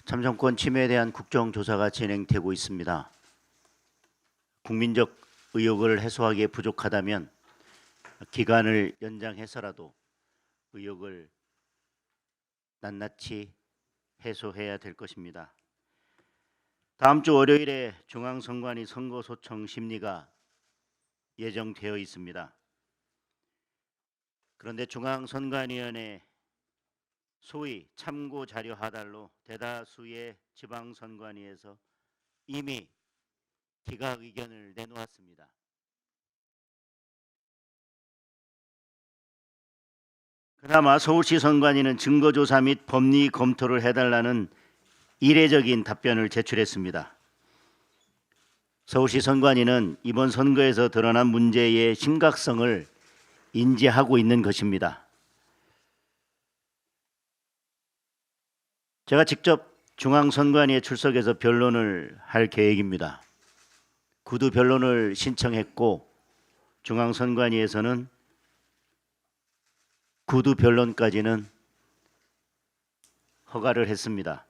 참정권 침해에 대한 국정조사가 진행되고 있습니다. 국민적 의혹을 해소하기에 부족하다면 기간을 연장해서라도 의혹을 낱낱이 해소해야 될 것입니다. 다음 주 월요일에 중앙선관위 선거소청 심리가 예정되어 있습니다. 그런데 중앙선관위원회 소위 참고자료 하달로 대다수의 지방선관위에서 이미 기각 의견을 내놓았습니다. 그나마 서울시 선관위는 증거조사 및 법리 검토를 해달라는 이례적인 답변을 제출했습니다. 서울시 선관위는 이번 선거에서 드러난 문제의 심각성을 인지하고 있는 것입니다. 제가 직접 중앙선관위에 출석해서 변론을 할 계획입니다. 구두 변론을 신청했고 중앙선관위에서는 구두 변론까지는 허가를 했습니다.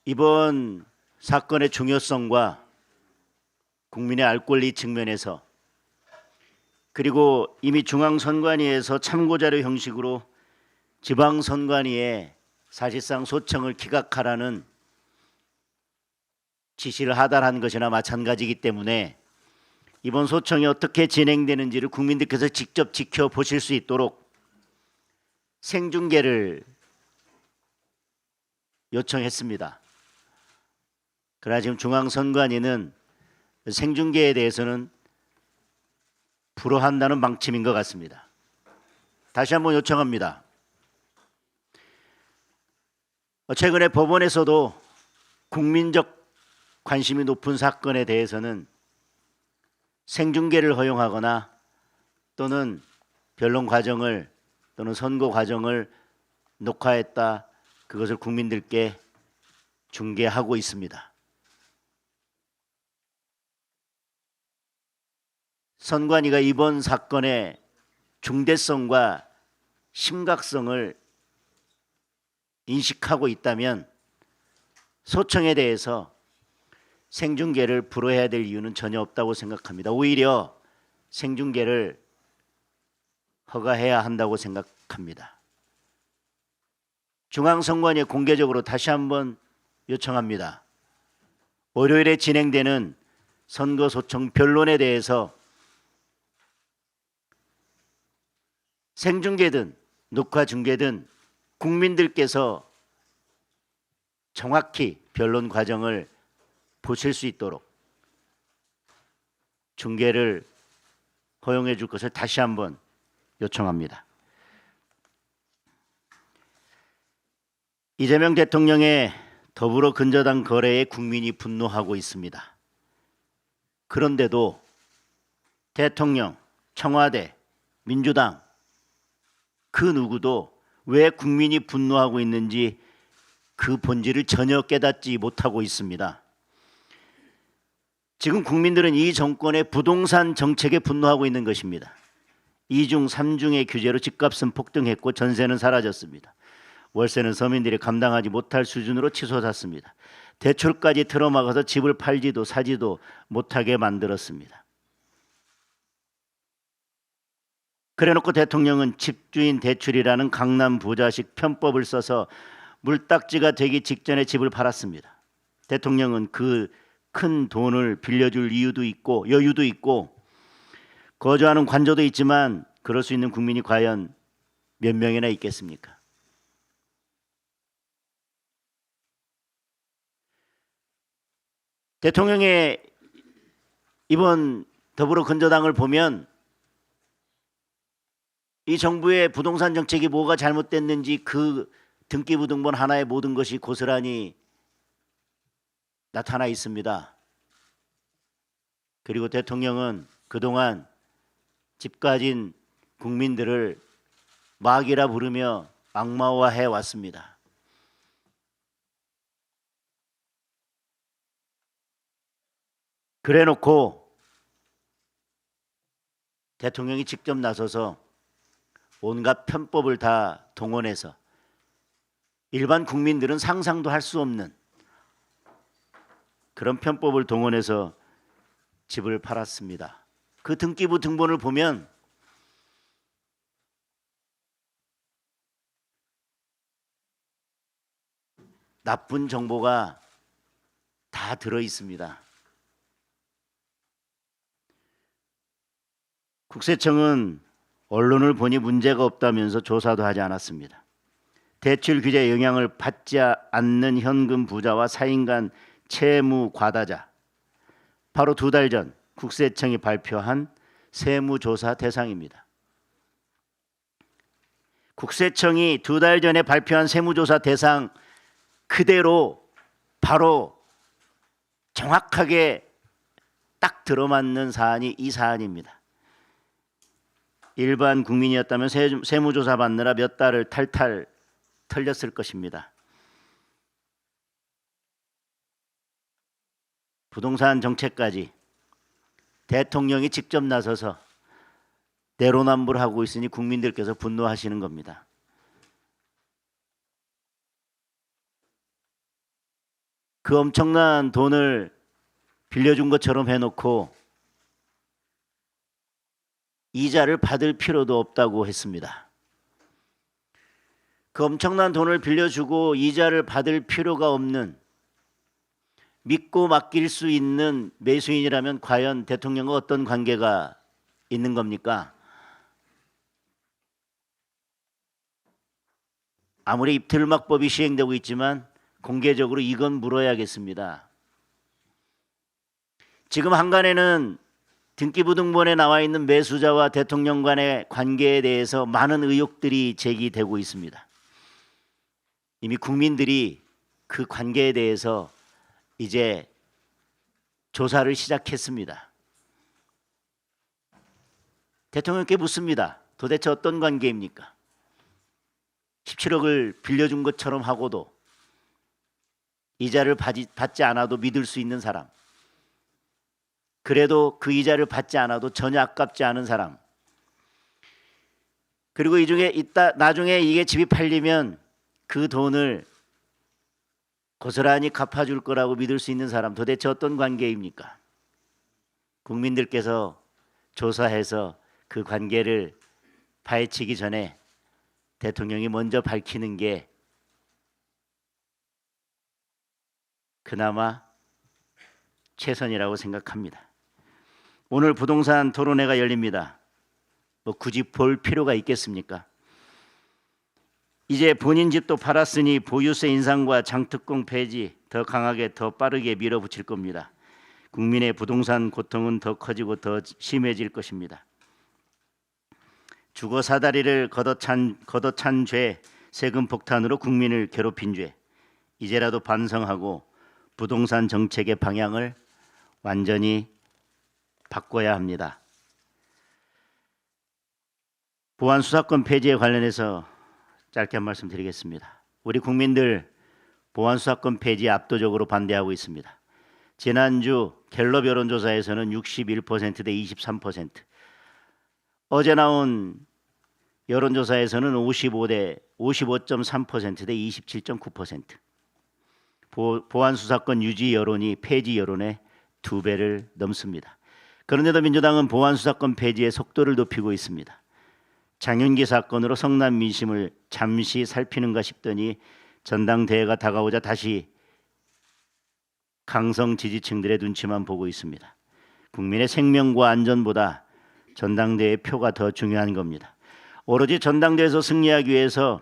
이번 사건의 중요성과 국민의 알 권리 측면에서 그리고 이미 중앙선관위에서 참고자료 형식으로 지방선관위에 사실상 소청을 기각하라는 지시를 하달한 것이나 마찬가지이기 때문에 이번 소청이 어떻게 진행되는지를 국민들께서 직접 지켜보실 수 있도록 생중계를 요청했습니다. 그러나 지금 중앙선관위는 생중계에 대해서는 불허한다는 방침인 것 같습니다. 다시 한번 요청합니다. 최근에 법원에서도 국민적 관심이 높은 사건에 대해서는 생중계를 허용하거나 또는 변론 과정을 또는 선고 과정을 녹화했다, 그것을 국민들께 중계하고 있습니다. 선관위가 이번 사건의 중대성과 심각성을 인식하고 있다면 소청에 대해서 생중계를 불허해야 될 이유는 전혀 없다고 생각합니다. 오히려 생중계를 허가해야 한다고 생각합니다. 중앙선관위에 공개적으로 다시 한번 요청합니다. 월요일에 진행되는 선거소청 변론에 대해서 생중계든 녹화 중계든 국민들께서 정확히 변론 과정을 보실 수 있도록 중계를 허용해 줄 것을 다시 한번 요청합니다. 이재명 대통령의 더불어 근저당 거래에 국민이 분노하고 있습니다. 그런데도 대통령, 청와대, 민주당 그 누구도 왜 국민이 분노하고 있는지 그 본질을 전혀 깨닫지 못하고 있습니다. 지금 국민들은 이 정권의 부동산 정책에 분노하고 있는 것입니다. 2중, 3중의 규제로 집값은 폭등했고 전세는 사라졌습니다. 월세는 서민들이 감당하지 못할 수준으로 치솟았습니다. 대출까지 틀어막아서 집을 팔지도 사지도 못하게 만들었습니다. 그래놓고 대통령은 집주인 대출이라는 강남 부자식 편법을 써서 물딱지가 되기 직전에 집을 팔았습니다. 대통령은 그 큰 돈을 빌려줄 이유도 있고 여유도 있고 거주하는 관저도 있지만 그럴 수 있는 국민이 과연 몇 명이나 있겠습니까? 대통령의 이번 더불어 근저당을 보면 이 정부의 부동산 정책이 뭐가 잘못됐는지 그 등기부등본 하나의 모든 것이 고스란히 나타나 있습니다. 그리고 대통령은 그동안 집 가진 국민들을 마귀라 부르며 악마화해 왔습니다. 그래놓고 대통령이 직접 나서서 온갖 편법을 다 동원해서 일반 국민들은 상상도 할 수 없는 그런 편법을 동원해서 집을 팔았습니다. 그 등기부 등본을 보면 나쁜 정보가 다 들어 있습니다. 국세청은 언론을 보니 문제가 없다면서 조사도 하지 않았습니다. 대출 규제 영향을 받지 않는 현금 부자와 사인간 채무 과다자, 바로 2달 전 국세청이 발표한 세무조사 대상입니다. 국세청이 2달 전에 발표한 세무조사 대상 그대로 바로 정확하게 딱 들어맞는 사안이 이 사안입니다. 일반 국민이었다면 세무조사 받느라 몇 달을 탈탈 털렸을 것입니다. 부동산 정책까지 대통령이 직접 나서서 내로남불 하고 있으니 국민들께서 분노하시는 겁니다. 그 엄청난 돈을 빌려준 것처럼 해놓고 이자를 받을 필요도 없다고 했습니다. 그 엄청난 돈을 빌려주고 이자를 받을 필요가 없는, 믿고 맡길 수 있는 매수인이라면 과연 대통령과 어떤 관계가 있는 겁니까? 아무리 입틀막법이 시행되고 있지만 공개적으로 이건 물어야겠습니다. 지금 한간에는 등기부 등본에 나와 있는 매수자와 대통령 간의 관계에 대해서 많은 의혹들이 제기되고 있습니다. 이미 국민들이 그 관계에 대해서 이제 조사를 시작했습니다. 대통령께 묻습니다. 도대체 어떤 관계입니까? 17억을 빌려준 것처럼 하고도 이자를 받지 않아도 믿을 수 있는 사람, 그래도 그 이자를 받지 않아도 전혀 아깝지 않은 사람, 그리고 이 중에 나중에 이게 집이 팔리면 그 돈을 고스란히 갚아줄 거라고 믿을 수 있는 사람, 도대체 어떤 관계입니까? 국민들께서 조사해서 그 관계를 파헤치기 전에 대통령이 먼저 밝히는 게 그나마 최선이라고 생각합니다. 오늘 부동산 토론회가 열립니다. 뭐 굳이 볼 필요가 있겠습니까? 이제 본인 집도 팔았으니 보유세 인상과 장특공 폐지 더 강하게 더 빠르게 밀어붙일 겁니다. 국민의 부동산 고통은 더 커지고 더 심해질 것입니다. 주거 사다리를 걷어찬 죄, 세금 폭탄으로 국민을 괴롭힌 죄, 이제라도 반성하고 부동산 정책의 방향을 완전히 바꿔야 합니다. 보안 수사권 폐지에 관련해서 짧게 한 말씀 드리겠습니다. 우리 국민들 보안 수사권 폐지에 압도적으로 반대하고 있습니다. 지난주 갤럽 여론조사에서는 61% 대 23%, 어제 나온 여론조사에서는 55.3% 대 27.9%, 보안 수사권 유지 여론이 폐지 여론의 2배를 넘습니다. 그런데도 민주당은 보안 수사권 폐지의 속도를 높이고 있습니다. 장윤기 사건으로 성남 민심을 잠시 살피는가 싶더니 전당대회가 다가오자 다시 강성 지지층들의 눈치만 보고 있습니다. 국민의 생명과 안전보다 전당대회 표가 더 중요한 겁니다. 오로지 전당대회에서 승리하기 위해서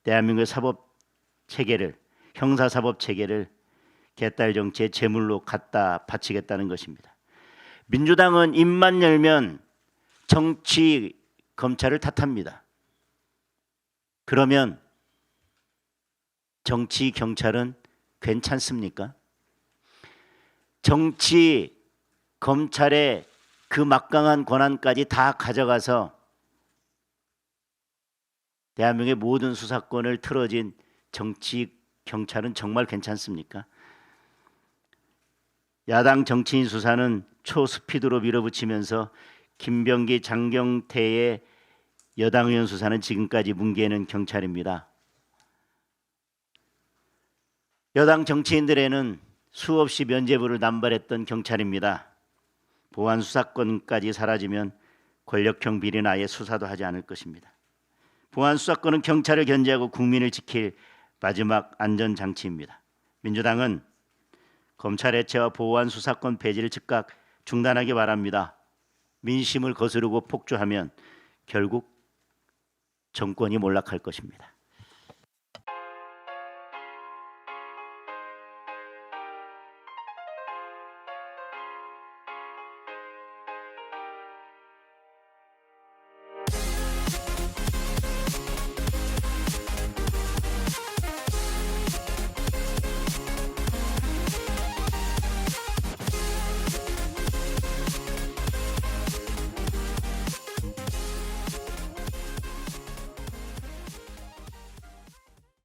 대한민국의 사법체계를, 형사사법체계를 개딸 정치의 제물로 갖다 바치겠다는 것입니다. 민주당은 입만 열면 정치, 검찰을 탓합니다. 그러면 정치, 경찰은 괜찮습니까? 정치, 검찰의 그 막강한 권한까지 다 가져가서 대한민국의 모든 수사권을 틀어진 정치, 경찰은 정말 괜찮습니까? 야당 정치인 수사는 초스피드로 밀어붙이면서 김병기, 장경태의 여당 의원 수사는 지금까지 뭉개는 경찰입니다. 여당 정치인들에는 수없이 면죄부를 남발했던 경찰입니다. 보안 수사권까지 사라지면 권력형 비리는 아예 수사도 하지 않을 것입니다. 보안 수사권은 경찰을 견제하고 국민을 지킬 마지막 안전장치입니다. 민주당은 검찰 해체와 보안 수사권 폐지를 즉각 중단하기 바랍니다. 민심을 거스르고 폭주하면 결국 정권이 몰락할 것입니다.